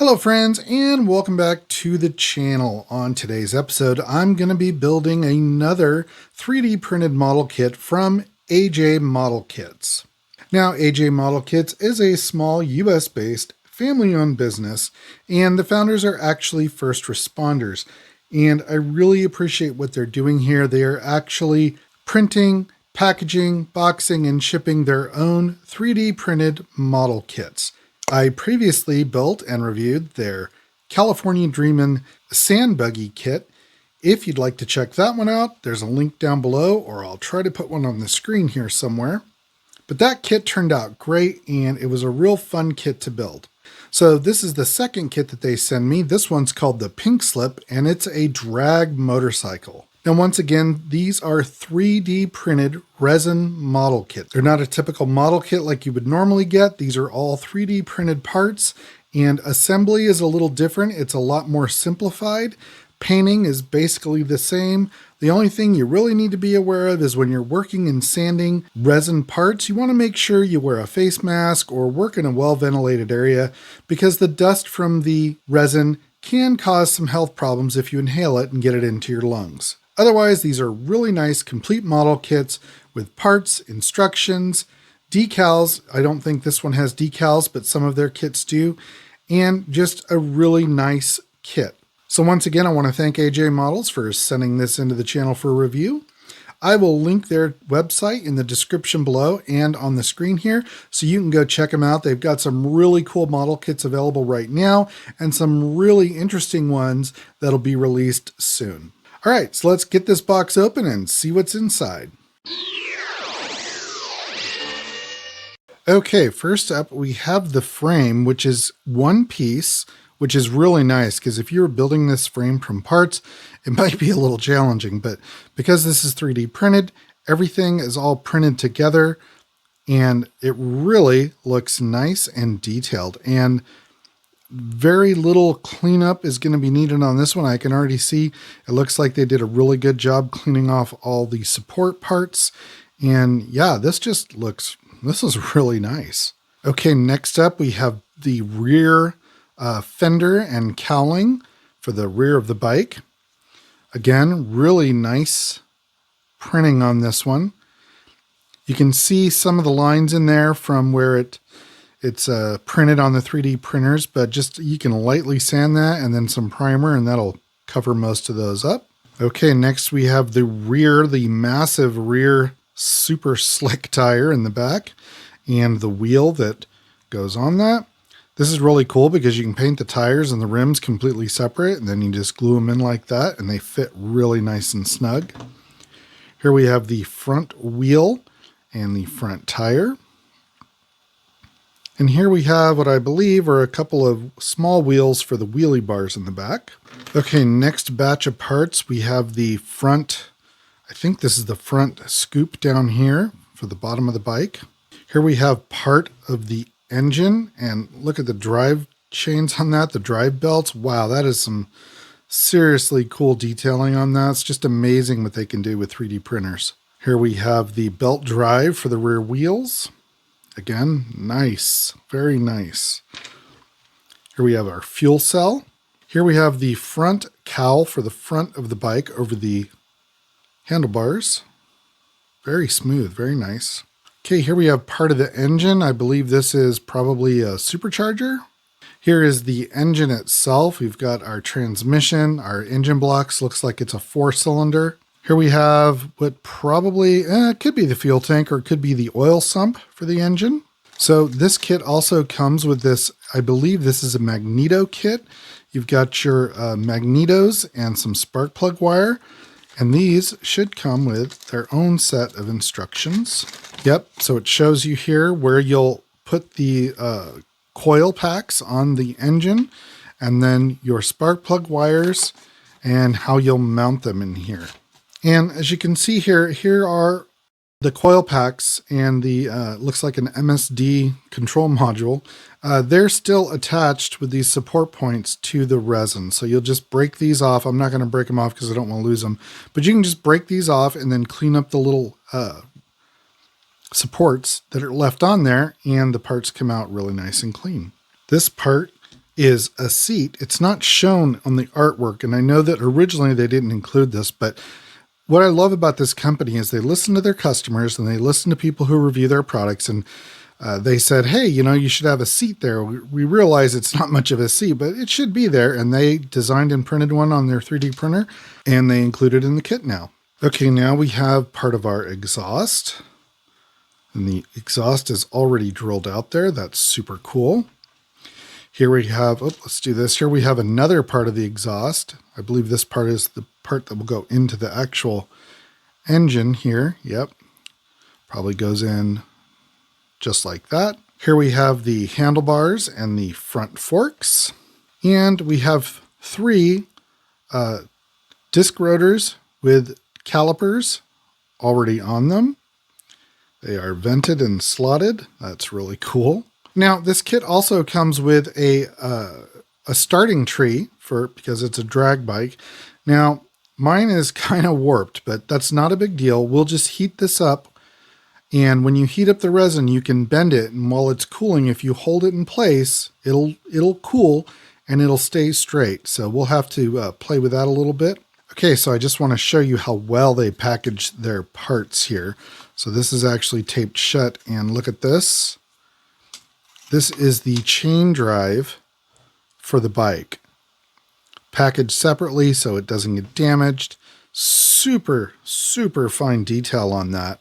Hello friends, and welcome back to the channel. On today's episode, I'm going to be building another 3D printed model kit from AJ Model Kits. Now, AJ Model Kits is a small US-based family-owned business, and the founders are actually first responders. And I really appreciate what they're doing here. They are actually printing, packaging, boxing, and shipping their own 3D printed model kits. I previously built and reviewed their California Dreamin' Sand Buggy kit. If you'd like to check that one out, there's a link down below, or I'll try to put one on the screen here somewhere. But that kit turned out great, and it was a real fun kit to build. So this is the second kit that they send me. This one's called the Pink Slip, and it's a drag motorcycle. Now, once again, these are 3D printed resin model kits. They're not a typical model kit like you would normally get. These are all 3D printed parts, and assembly is a little different. It's a lot more simplified. Painting is basically the same. The only thing you really need to be aware of is when you're working and sanding resin parts, you want to make sure you wear a face mask or work in a well-ventilated area, because the dust from the resin can cause some health problems if you inhale it and get it into your lungs. Otherwise, these are really nice complete model kits with parts, instructions, decals. I don't think this one has decals, but some of their kits do, and just a really nice kit. So once again, I want to thank AJ Models for sending this into the channel for review. I will link their website in the description below and on the screen here, so you can go check them out. They've got some really cool model kits available right now, and some really interesting ones that'll be released soon. All right, so let's get this box open and see what's inside. Okay, first up we have the frame, which is one piece, which is really nice, because if you're building this frame from parts, it might be a little challenging, but because this is 3D printed, everything is all printed together, and it really looks nice and detailed, and very little cleanup is going to be needed on this one. I can already see it looks like they did a really good job cleaning off all the support parts. And yeah, this is really nice. Okay, next up we have the rear fender and cowling for the rear of the bike. Again, really nice printing on this one. You can see some of the lines in there from where it's printed on the 3D printers, but just you can lightly sand that and then some primer, and that'll cover most of those up. Okay, next we have the massive rear super slick tire in the back, and the wheel that goes on that. This is really cool because you can paint the tires and the rims completely separate, and then you just glue them in like that, and they fit really nice and snug. Here we have the front wheel and the front tire. And here we have what I believe are a couple of small wheels for the wheelie bars in the back. Okay, next batch of parts, we have the front, I think this is the front scoop down here for the bottom of the bike. Here we have part of the engine, and look at the drive chains on that, the drive belts. Wow, that is some seriously cool detailing on that. It's just amazing what they can do with 3D printers. Here we have the belt drive for the rear wheels. Again, nice, very nice. Here we have our fuel cell. Here we have the front cowl for the front of the bike over the handlebars. Very smooth, very nice. Okay, here we have part of the engine. I believe this is probably a supercharger. Here is the engine itself. We've got our transmission, our engine blocks. Looks like it's a 4-cylinder. Here we have what probably, it could be the fuel tank, or it could be the oil sump for the engine. So this kit also comes with this, I believe this is a magneto kit. You've got your magnetos and some spark plug wire, and these should come with their own set of instructions. Yep, so it shows you here where you'll put the coil packs on the engine, and then your spark plug wires, and how you'll mount them in here. And as you can see here, here are the coil packs and the, looks like an MSD control module. They're still attached with these support points to the resin. So you'll just break these off. I'm not going to break them off because I don't want to lose them. But you can just break these off and then clean up the little supports that are left on there, and the parts come out really nice and clean. This part is a seat. It's not shown on the artwork, and I know that originally they didn't include this, but what I love about this company is they listen to their customers and they listen to people who review their products, and they said, hey, you should have a seat there. We realize it's not much of a seat, but it should be there. And they designed and printed one on their 3D printer, and they include it in the kit now. Okay, now we have part of our exhaust. And the exhaust is already drilled out there. That's super cool. Here we have, let's do this. Here we have another part of the exhaust. I believe this part is the part that will go into the actual engine here. Yep. Probably goes in just like that. Here we have the handlebars and the front forks. And we have 3 disc rotors with calipers already on them. They are vented and slotted. That's really cool. Now, this kit also comes with a starting tree because it's a drag bike. Now, mine is kind of warped, but that's not a big deal. We'll just heat this up. And when you heat up the resin, you can bend it. And while it's cooling, if you hold it in place, it'll cool and it'll stay straight. So we'll have to play with that a little bit. Okay, so I just want to show you how well they packaged their parts here. So this is actually taped shut, and look at this. This is the chain drive for the bike. Packaged separately so it doesn't get damaged. Super, super fine detail on that.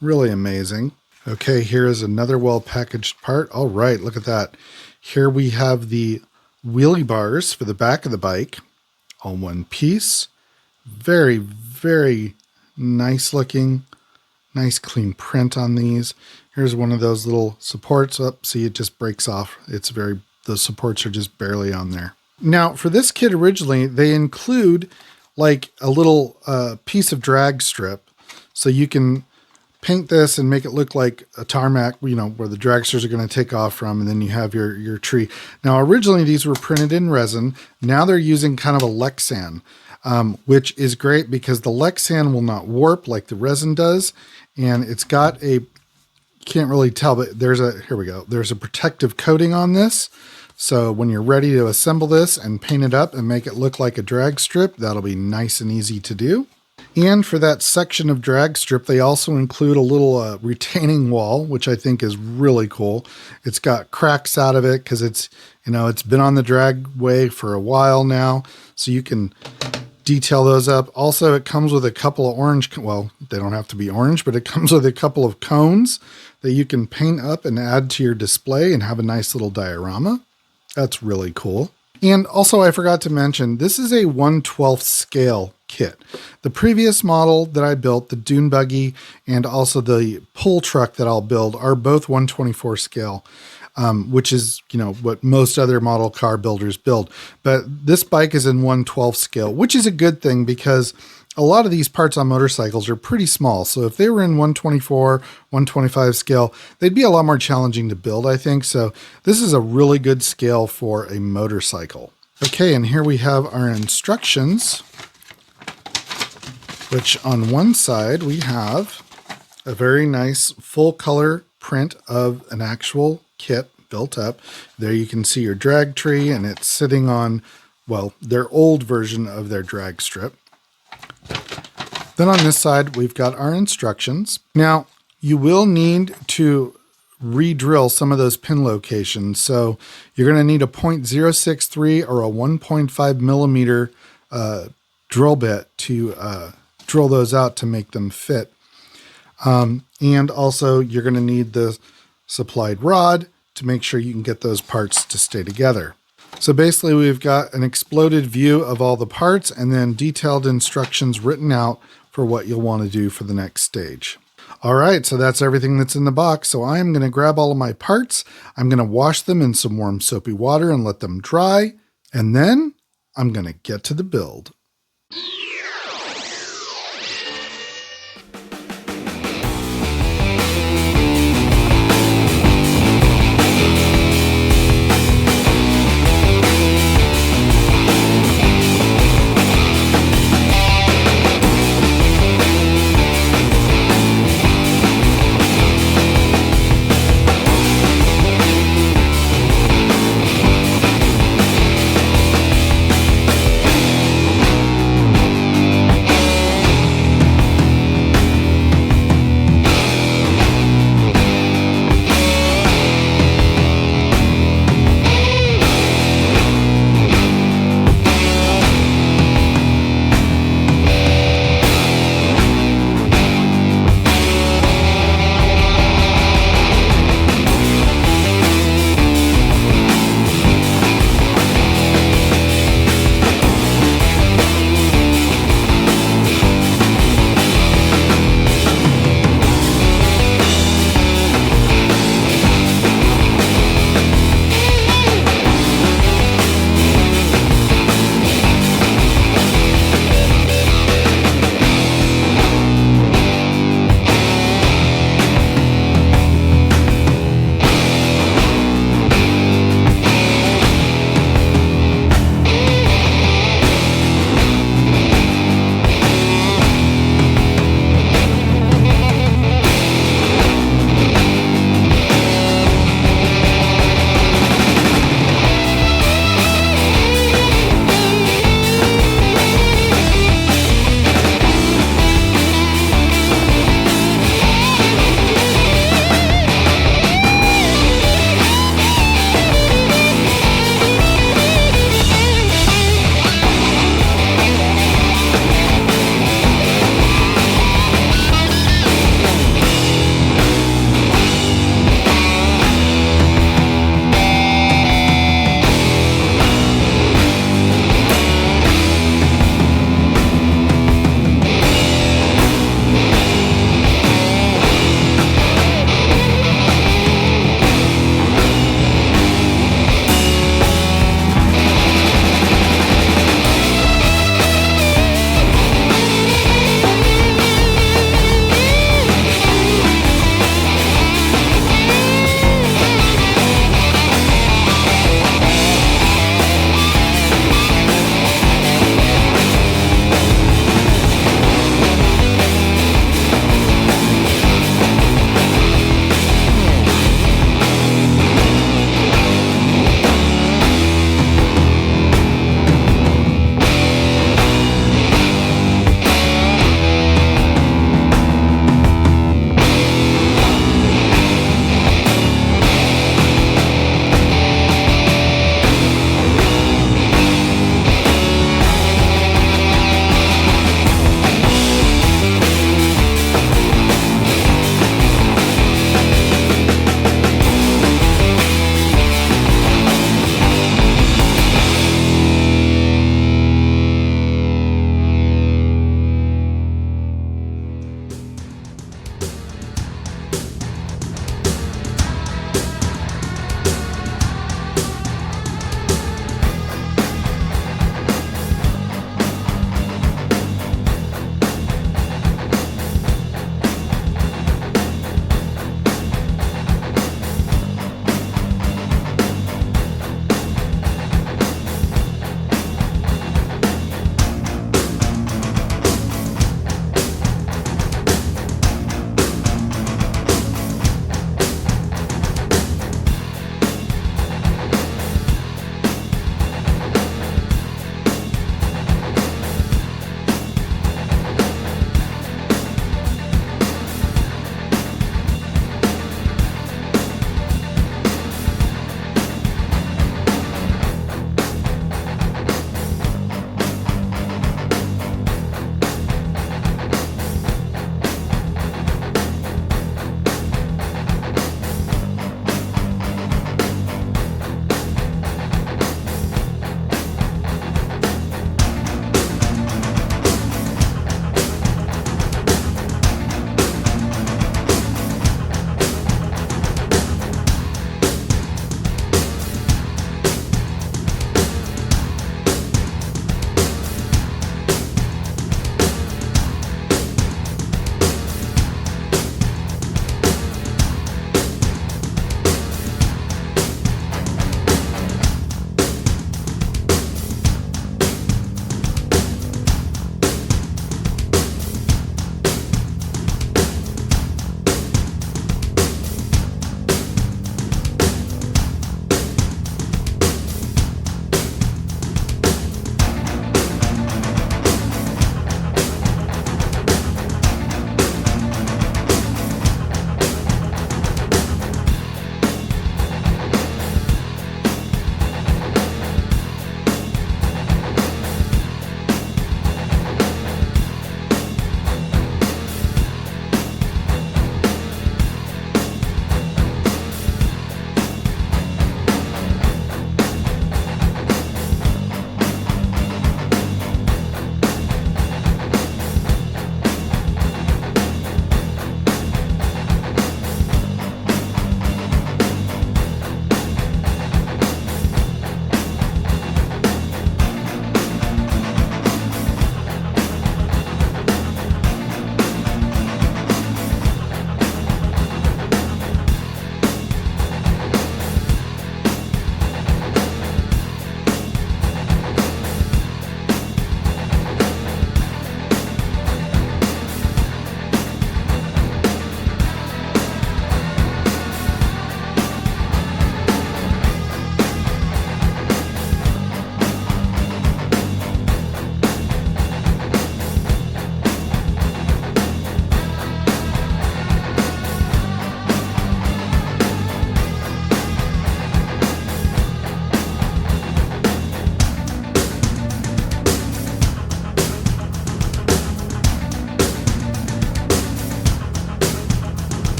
Really amazing. Okay, here is another well-packaged part. All right, look at that. Here we have the wheelie bars for the back of the bike. All one piece. Very, very nice looking. Nice clean print on these. Here's one of those little supports. See, it just breaks off. The supports are just barely on there. Now, for this kit originally, they include like a little piece of drag strip. So you can paint this and make it look like a tarmac, where the dragsters are going to take off from, and then you have your tree. Now, originally these were printed in resin. Now they're using kind of a Lexan, which is great because the Lexan will not warp like the resin does. And it's got can't really tell, but here we go. There's a protective coating on this. So when you're ready to assemble this and paint it up and make it look like a drag strip, that'll be nice and easy to do. And for that section of drag strip, they also include a little retaining wall, which I think is really cool. It's got cracks out of it because it's been on the dragway for a while now. So you can detail those up. Also, it comes with a couple of orange, well, they don't have to be orange, but it comes with a couple of cones that you can paint up and add to your display and have a nice little diorama. That's really cool. And also, I forgot to mention, this is a 1/12 scale kit. The previous model that I built, the dune buggy, and also the pull truck that I'll build are both 1/24 scale. Which is, what most other model car builders build. But this bike is in 1/12 scale, which is a good thing because a lot of these parts on motorcycles are pretty small. So if they were in 1/24, 1/25 scale, they'd be a lot more challenging to build, I think. So this is a really good scale for a motorcycle. Okay, and here we have our instructions, which on one side we have a very nice full color print of an actual kit built up. There you can see your drag tree, and it's sitting on, their old version of their drag strip. Then on this side, we've got our instructions. Now, you will need to re-drill some of those pin locations. So you're going to need a .063 or a 1.5 millimeter drill bit to drill those out to make them fit. And also you're going to need the supplied rod to make sure you can get those parts to stay together. So basically we've got an exploded view of all the parts and then detailed instructions written out for what you'll want to do for the next stage. All right, so that's everything that's in the box. So I'm going to grab all of my parts. I'm going to wash them in some warm soapy water and let them dry. And then I'm going to get to the build.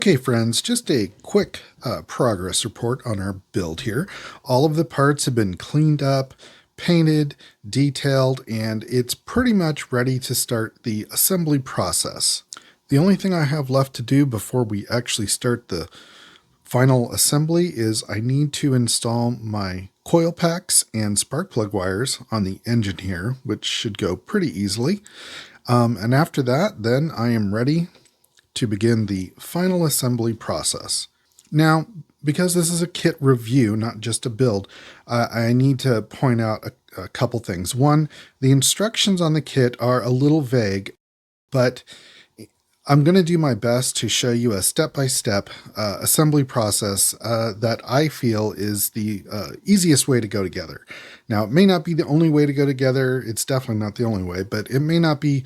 Okay, friends, just a quick progress report on our build here. All of the parts have been cleaned up, painted, detailed, and it's pretty much ready to start the assembly process. The only thing I have left to do before we actually start the final assembly is I need to install my coil packs and spark plug wires on the engine here, which should go pretty easily. And after that, then I am ready to begin the final assembly process. Now, because this is a kit review, not just a build, I need to point out a couple things. One, the instructions on the kit are a little vague, but I'm going to do my best to show you a step-by-step assembly process that I feel is the easiest way to go together. Now, it may not be the only way to go together. It's definitely not the only way, but it may not be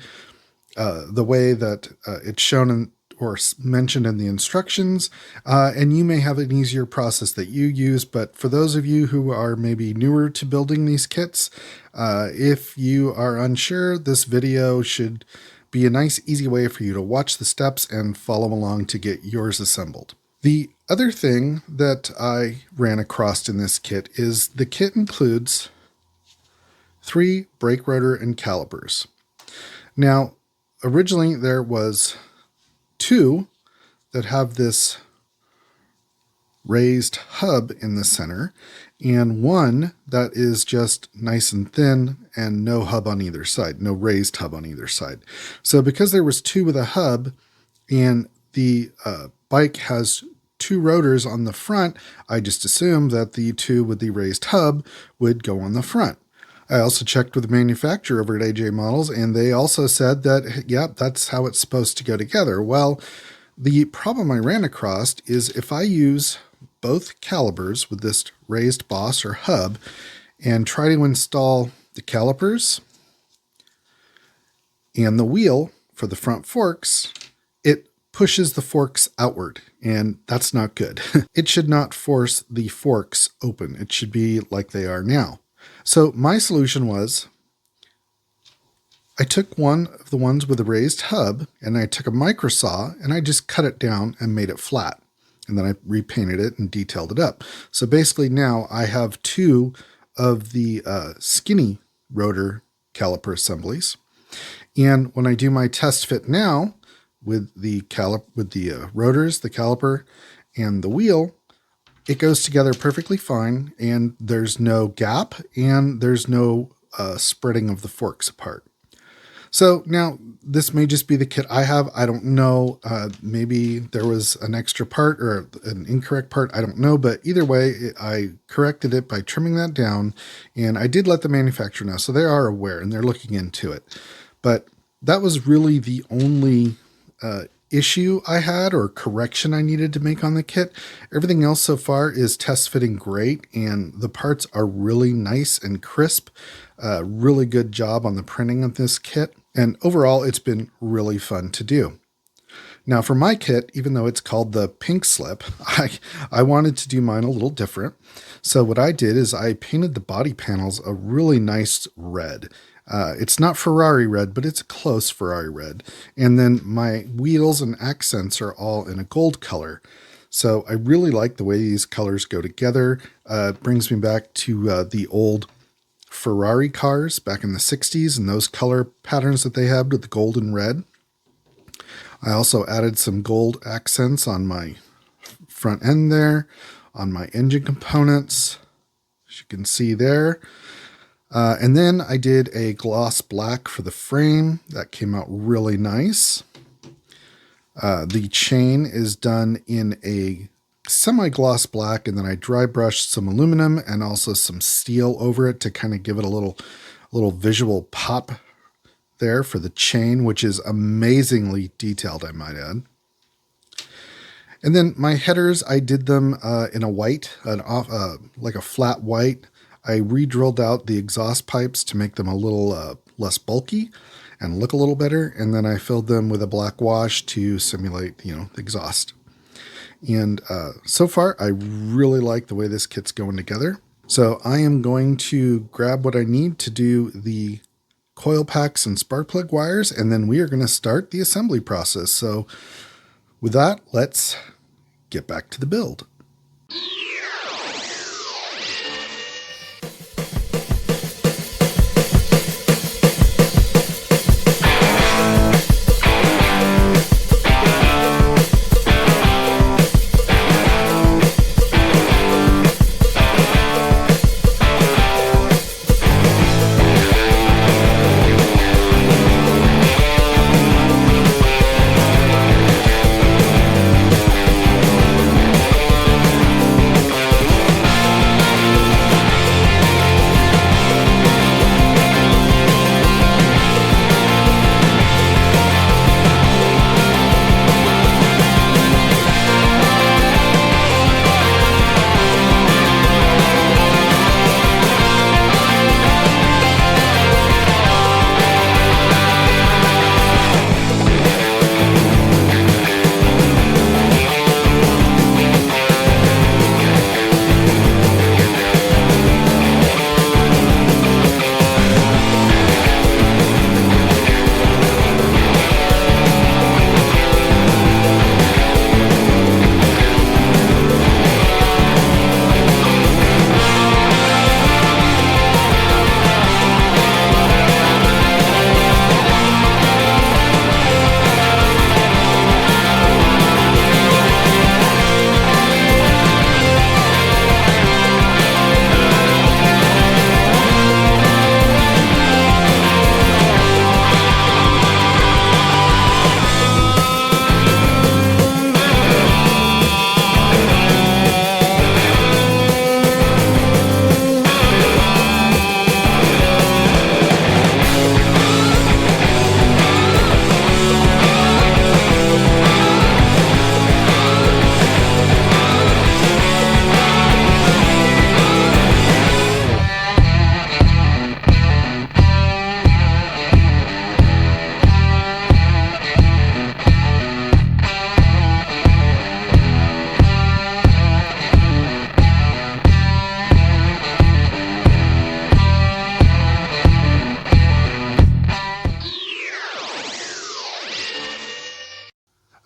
the way that it's shown or mentioned in the instructions, and you may have an easier process that you use. But for those of you who are maybe newer to building these kits, if you are unsure, this video should be a nice, easy way for you to watch the steps and follow along to get yours assembled. The other thing that I ran across in this kit is the kit includes 3 brake rotor and calipers. Now, originally there was 2 that have this raised hub in the center, and 1 that is just nice and thin and no hub on either side, no raised hub on either side. So because there was 2 with a hub and the bike has 2 rotors on the front, I just assumed that the 2 with the raised hub would go on the front. I also checked with the manufacturer over at AJ Models, and they also said that, yeah, that's how it's supposed to go together. Well, the problem I ran across is if I use both calipers with this raised boss or hub and try to install the calipers and the wheel for the front forks, it pushes the forks outward, and that's not good. It should not force the forks open. It should be like they are now. So my solution was I took one of the ones with a raised hub and I took a micro saw and I just cut it down and made it flat. And then I repainted it and detailed it up. So basically now I have 2 of the skinny rotor caliper assemblies. And when I do my test fit now with the rotors, the caliper, and the wheel, it goes together perfectly fine, and there's no gap, and there's no spreading of the forks apart. So now this may just be the kit I have. I don't know. Maybe there was an extra part or an incorrect part. I don't know. But either way, I corrected it by trimming that down, and I did let the manufacturer know. So they are aware, and they're looking into it. But that was really the only issue I had or correction I needed to make on the kit. Everything else so far is test fitting great, and the parts are really nice and crisp. Really good job on the printing of this kit, and overall it's been really fun to do. Now for my kit, even though it's called the Pink Slip, I wanted to do mine a little different. So what I did is I painted the body panels a really nice red. It's not Ferrari red, but it's a close Ferrari red. And then my wheels and accents are all in a gold color. So I really like the way these colors go together. It brings me back to the old Ferrari cars back in the 60s and those color patterns that they had with the gold and red. I also added some gold accents on my front end there, on my engine components, as you can see there. And then I did a gloss black for the frame. That came out really nice. The chain is done in a semi-gloss black, and then I dry brushed some aluminum and also some steel over it to kind of give it a little visual pop there for the chain, which is amazingly detailed, I might add. And then my headers, I did them in a white, like a flat white. I re-drilled out the exhaust pipes to make them a little less bulky and look a little better. And then I filled them with a black wash to simulate, the exhaust. And so far, I really like the way this kit's going together. So I am going to grab what I need to do the coil packs and spark plug wires, and then we are going to start the assembly process. So With that, let's get back to the build.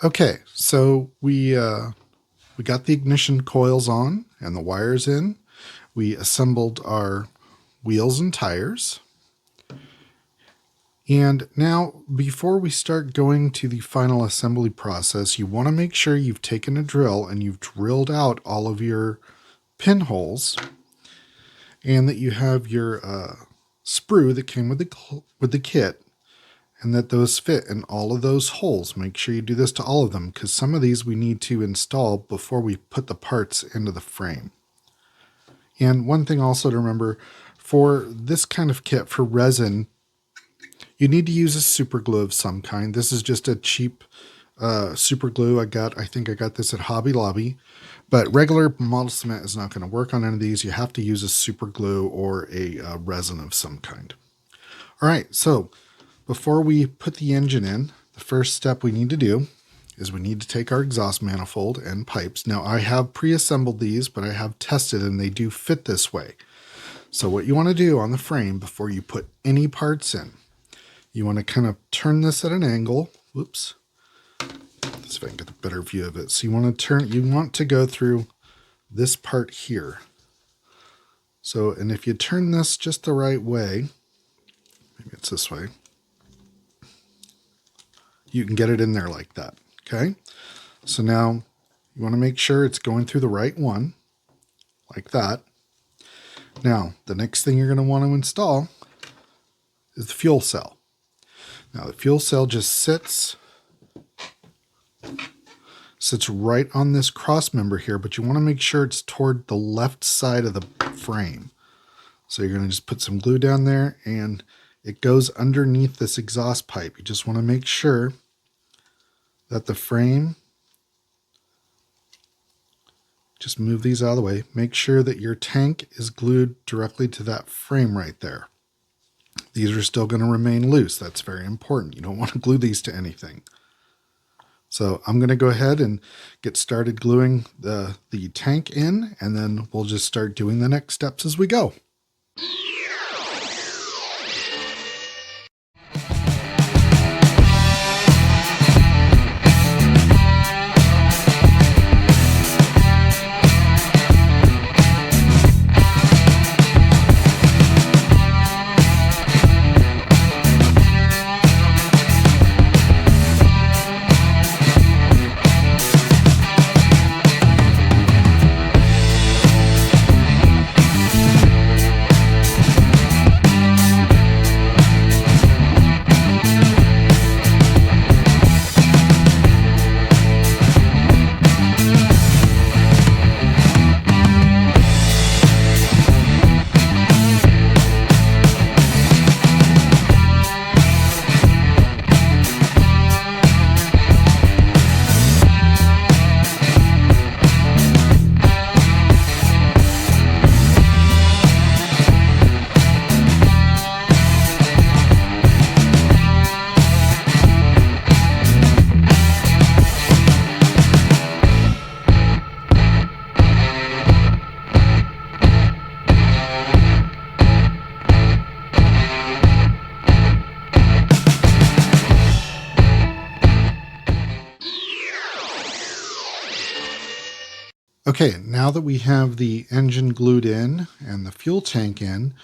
Okay, so we got the ignition coils on and the wires in. We assembled our wheels and tires. And now, before we start going to the final assembly process, you want to make sure you've taken a drill and you've drilled out all of your pinholes, and that you have your sprue that came with the kit, and that those fit in all of those holes. Make sure you do this to all of them, because some of these we need to install before we put the parts into the frame. And one thing also to remember, for this kind of kit, for resin, you need to use a super glue of some kind. This is just a cheap super glue I think I got this at Hobby Lobby. But regular model cement is not going to work on any of these. You have to use a super glue or a resin of some kind. All right, so before we put the engine in, the first step we need to do is we need to take our exhaust manifold and pipes. Now, I have pre-assembled these, but I have tested and they do fit this way. So what you want to do on the frame before you put any parts in, you want to kind of turn this at an angle. Whoops. Let's see if I can get a better view of it. So you want to go through this part here. So, and if you turn this just the right way, maybe it's this way, you can get it in there like that. Okay. So now you want to make sure it's going through the right one, like that. Now, the next thing you're going to want to install is the fuel cell. Now, the fuel cell just sits right on this cross member here, but you want to make sure it's toward the left side of the frame. So you're going to just put some glue down there, and it goes underneath this exhaust pipe. You just want to make sure that the frame, just move these out of the way. Make sure that your tank is glued directly to that frame right there. These are still going to remain loose. That's very important. You don't want to glue these to anything. So I'm going to go ahead and get started gluing the tank in, and then we'll just start doing the next steps as we go. Okay, now that we have the engine glued in and the fuel tank in,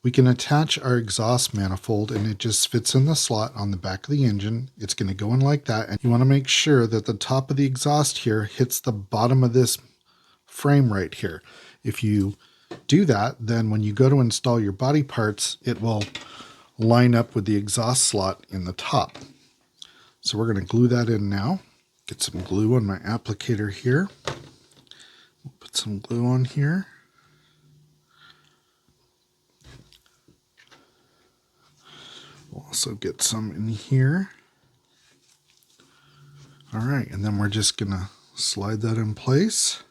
we can attach our exhaust manifold, and it just fits in the slot on the back of the engine. It's going to go in like that, and you want to make sure that the top of the exhaust here hits the bottom of this frame right here. If you do that, then when you go to install your body parts, it will line up with the exhaust slot in the top. So we're going to glue that in now. Get some glue on my applicator here. Put some glue on here. We'll also get some in here. All right, and then we're just going to slide that in place.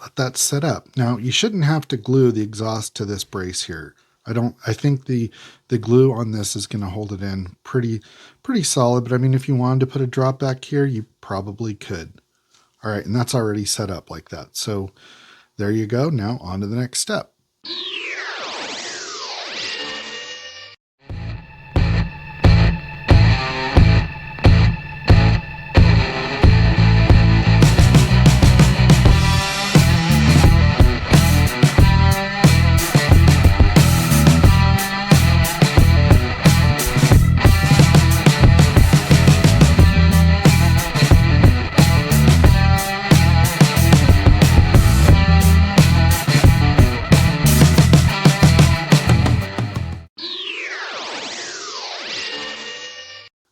Let that set up. Now, you shouldn't have to glue the exhaust to this brace here. I think the glue on this is going to hold it in pretty solid, but I mean, if you wanted to put a drop back here, you probably could. All right, and that's already set up like that. So there you go. Now on to the next step.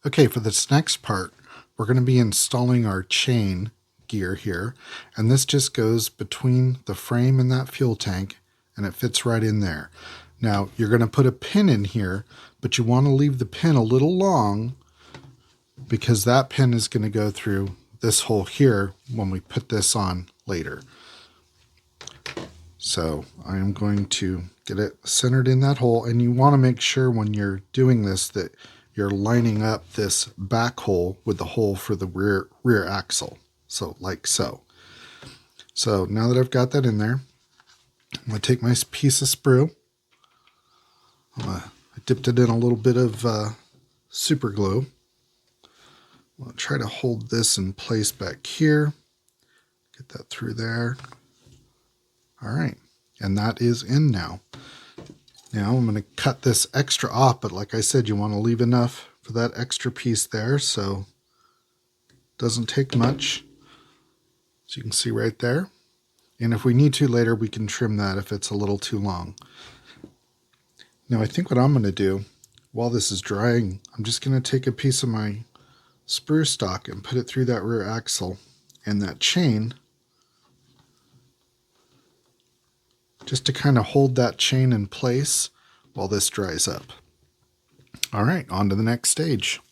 Okay, for this next part, we're going to be installing our chain gear here, and this just goes between the frame and that fuel tank, and it fits right in there. Now, you're going to put a pin in here, but you want to leave the pin a little long because that pin is going to go through this hole here when we put this on later. So I am going to get it centered in that hole, and you want to make sure when you're doing this that you're lining up this back hole with the hole for the rear axle. So like so. So now that I've got that in there, I'm going to take my piece of sprue. I dipped it in a little bit of super glue. I'll try to hold this in place back here. Get that through there. All right, and that is in now. Now I'm going to cut this extra off, but like I said, you want to leave enough for that extra piece there, so it doesn't take much. So you can see right there. And if we need to later, we can trim that if it's a little too long. Now I think what I'm going to do while this is drying, I'm just going to take a piece of my sprue stock and put it through that rear axle and that chain, just to kind of hold that chain in place while this dries up. All right, on to the next stage.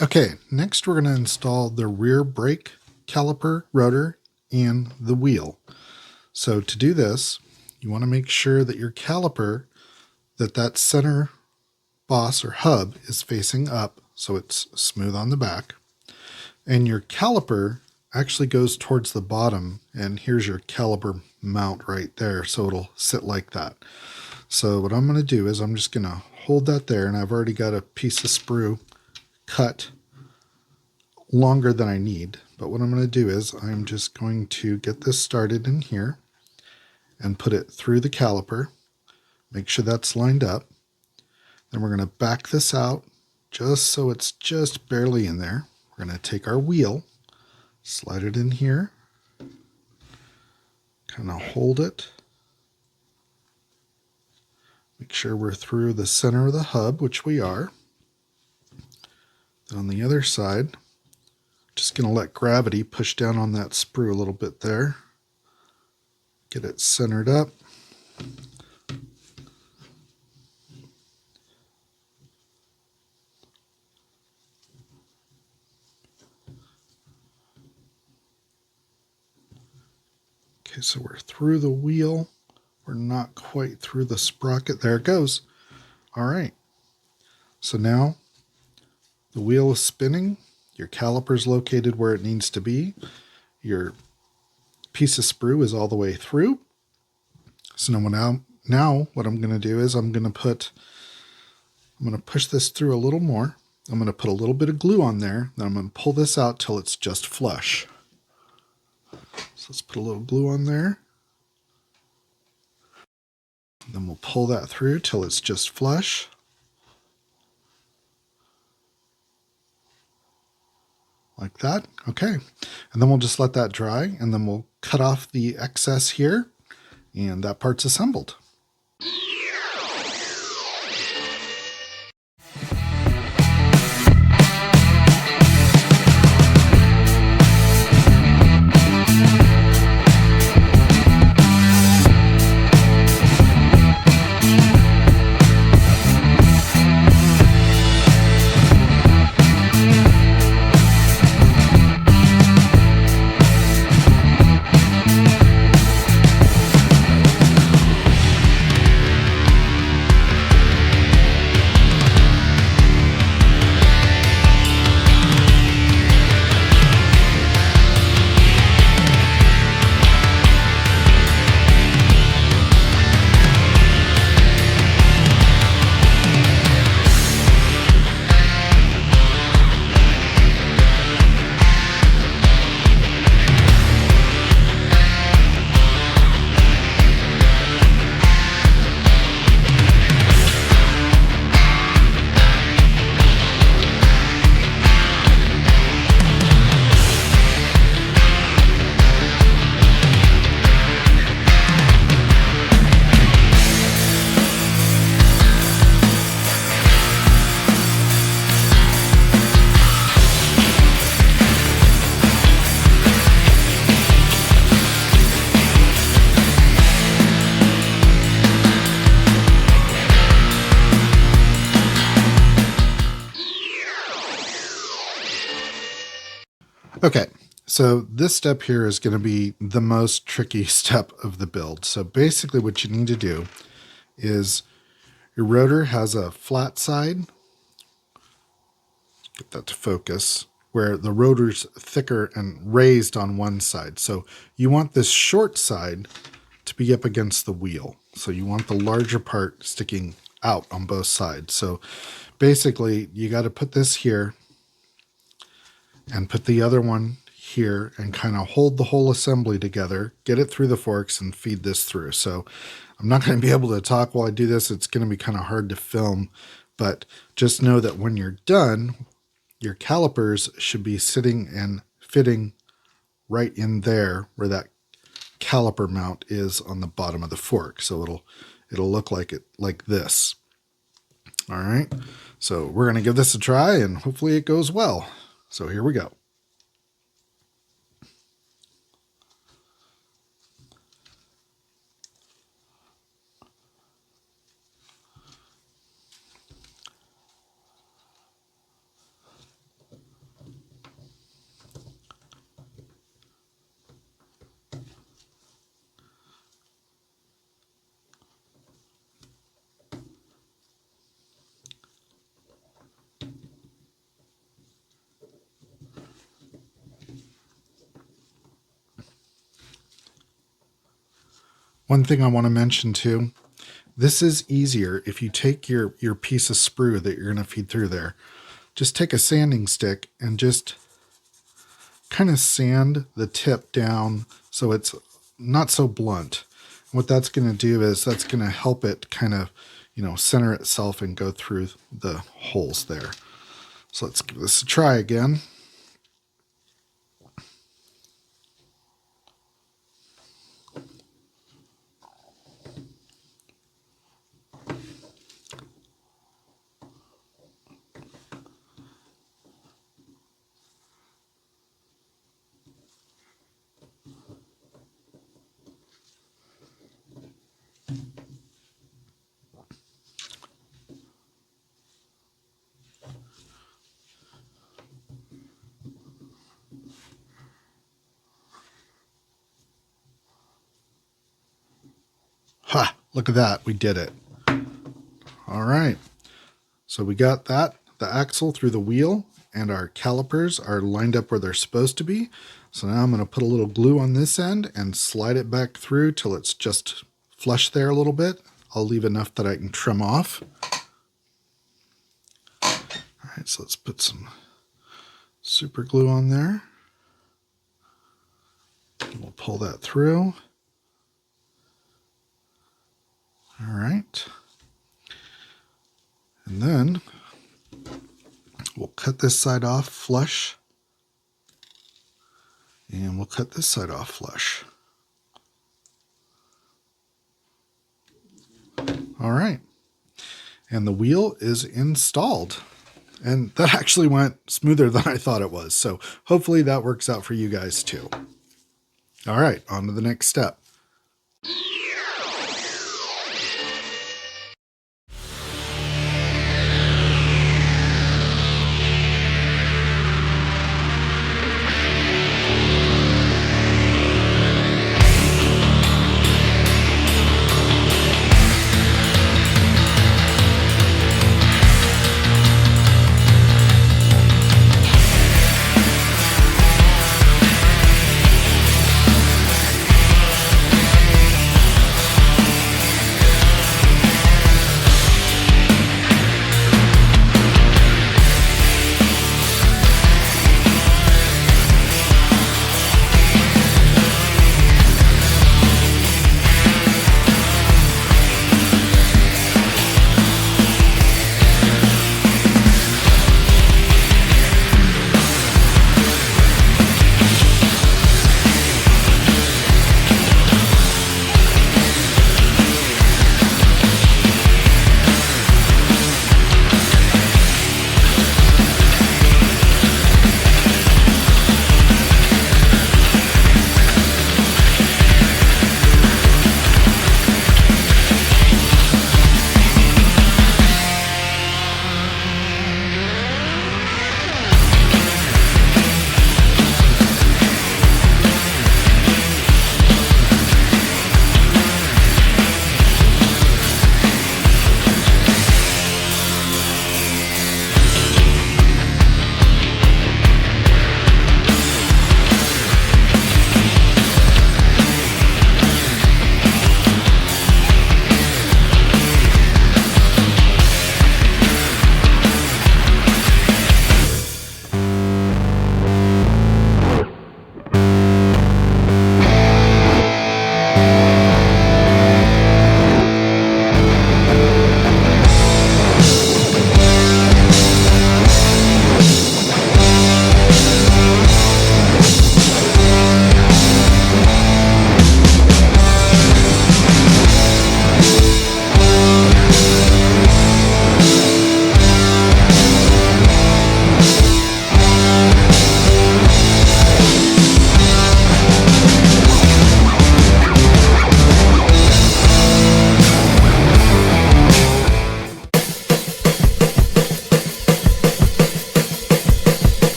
Okay, next we're going to install the rear brake caliper, rotor, and the wheel. So to do this, you want to make sure that your caliper, that center boss or hub is facing up so it's smooth on the back. And your caliper actually goes towards the bottom, and here's your caliper mount right there, so it'll sit like that. So what I'm going to do is I'm just going to hold that there, and I've already got a piece of sprue cut longer than I need. But what I'm going to do is I'm just going to get this started in here and put it through the caliper. Make sure that's lined up. Then we're going to back this out just so it's just barely in there. We're going to take our wheel, slide it in here, kind of hold it. Make sure we're through the center of the hub, which we are. Then on the other side, just going to let gravity push down on that sprue a little bit there. Get it centered up. Okay, so we're through the wheel. We're not quite through the sprocket. There it goes. All right. So now the wheel is spinning. Your caliper's located where it needs to be. Your piece of sprue is all the way through. So now what I'm going to do is I'm going to push this through a little more. I'm going to put a little bit of glue on there. Then I'm going to pull this out till it's just flush. So let's put a little glue on there. Then we'll pull that through till it's just flush. Like that. Okay. And then we'll just let that dry, and then we'll cut off the excess here, and that part's assembled. Okay, so this step here is going to be the most tricky step of the build. So basically what you need to do is your rotor has a flat side. Get that to focus, where the rotor's thicker and raised on one side. So you want this short side to be up against the wheel. So you want the larger part sticking out on both sides. So basically you got to put this here and put the other one here and kind of hold the whole assembly together, get it through the forks and feed this through. So I'm not going to be able to talk while I do this. It's going to be kind of hard to film, but just know that when you're done, your calipers should be sitting and fitting right in there where that caliper mount is on the bottom of the fork. So it'll look like this. All right. So we're going to give this a try and hopefully it goes well. So here we go. One thing I want to mention too, this is easier if you take your piece of sprue that you're going to feed through there. Just take a sanding stick and just kind of sand the tip down so it's not so blunt. What that's going to do is that's going to help it kind of, center itself and go through the holes there. So let's give this a try again. Ha! Look at that. We did it. All All right, so we got that, the axle through the wheel, and our calipers are lined up where they're supposed to be. So now I'm going to put a little glue on this end and slide it back through till it's just flush there a little bit. I'll leave enough that I can trim off. All right, so let's put some super glue on there. And we'll pull that through. All right. And then we'll cut this side off flush. And we'll cut this side off flush. All right. And the wheel is installed. And that actually went smoother than I thought it was. So hopefully that works out for you guys too. All right, on to the next step.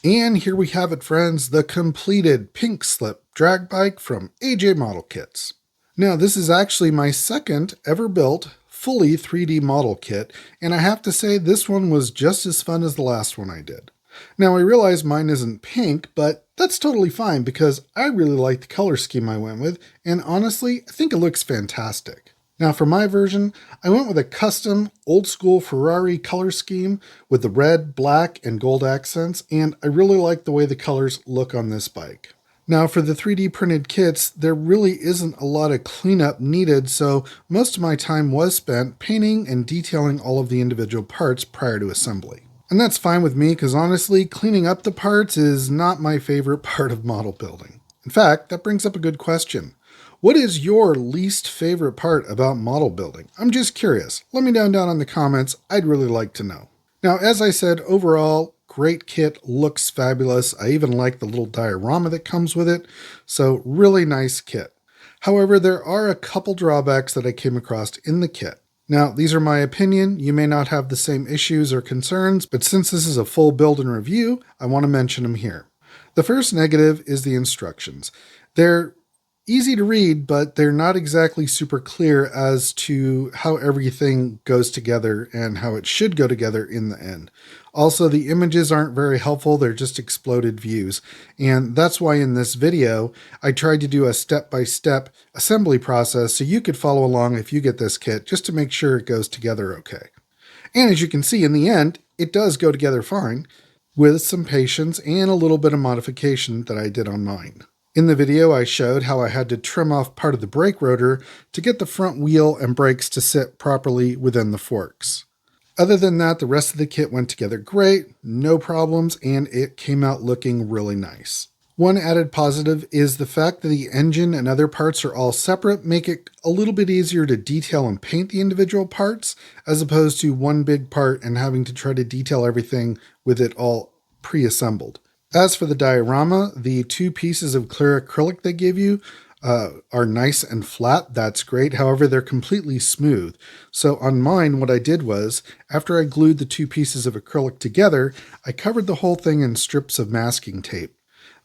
And here we have it, friends, the completed pink slip drag bike from AJ Model Kits. Now, this is actually my second ever built fully 3D model kit, and I have to say this one was just as fun as the last one I did. Now, I realize mine isn't pink, but that's totally fine because I really like the color scheme I went with, and honestly, I think it looks fantastic. Now, for my version, I went with a custom old school Ferrari color scheme with the red, black, and gold accents, and I really like the way the colors look on this bike. Now, for the 3D printed kits, there really isn't a lot of cleanup needed, so most of my time was spent painting and detailing all of the individual parts prior to assembly. And that's fine with me because honestly, cleaning up the parts is not my favorite part of model building. In fact, that brings up a good question. What is your least favorite part about model building? I'm just curious. Let me know down in the comments. I'd really like to know. Now, as I said, overall, great kit, looks fabulous. I even like the little diorama that comes with it. So really nice kit. However, there are a couple drawbacks that I came across in the kit. Now, these are my opinion. You may not have the same issues or concerns, but since this is a full build and review, I want to mention them here. The first negative is the instructions. They're easy to read, but they're not exactly super clear as to how everything goes together and how it should go together in the end. Also, the images aren't very helpful. They're just exploded views. And that's why in this video, I tried to do a step-by-step assembly process so you could follow along if you get this kit, just to make sure it goes together okay. And as you can see in the end, it does go together fine with some patience and a little bit of modification that I did on mine. In the video, I showed how I had to trim off part of the brake rotor to get the front wheel and brakes to sit properly within the forks. Other than that, the rest of the kit went together great, no problems, and it came out looking really nice. One added positive is the fact that the engine and other parts are all separate, make it a little bit easier to detail and paint the individual parts, as opposed to one big part and having to try to detail everything with it all pre-assembled. As for the diorama, the two pieces of clear acrylic they give you are nice and flat. That's great. However, they're completely smooth. So on mine, what I did was, after I glued the two pieces of acrylic together, I covered the whole thing in strips of masking tape.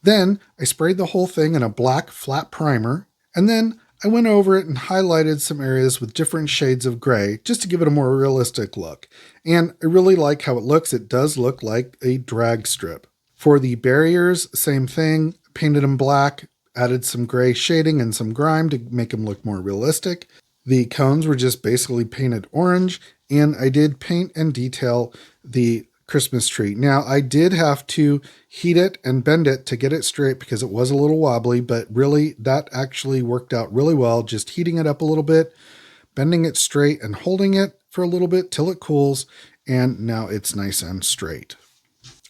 Then I sprayed the whole thing in a black flat primer, and then I went over it and highlighted some areas with different shades of gray just to give it a more realistic look. And I really like how it looks. It does look like a drag strip. For the barriers, same thing, painted them black, added some gray shading and some grime to make them look more realistic. The cones were just basically painted orange, and I did paint and detail the Christmas tree. Now, I did have to heat it and bend it to get it straight because it was a little wobbly, but really that actually worked out really well, just heating it up a little bit, bending it straight and holding it for a little bit till it cools, and now it's nice and straight.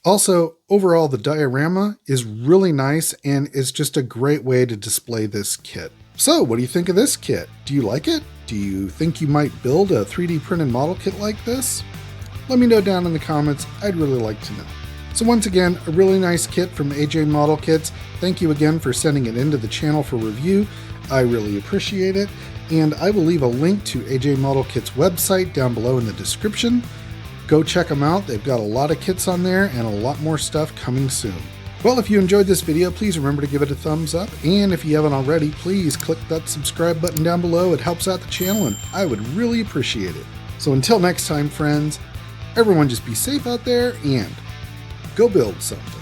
Also, overall, the diorama is really nice and is just a great way to display this kit. So, what do you think of this kit? Do you like it? Do you think you might build a 3D printed model kit like this? Let me know down in the comments. I'd really like to know. So once again, a really nice kit from AJ Model Kits. Thank you again for sending it into the channel for review. I really appreciate it. And I will leave a link to AJ Model Kits website down below in the description. Go check them out. They've got a lot of kits on there and a lot more stuff coming soon. Well, if you enjoyed this video, please remember to give it a thumbs up. And if you haven't already, please click that subscribe button down below. It helps out the channel and I would really appreciate it. So until next time, friends, everyone just be safe out there and go build something.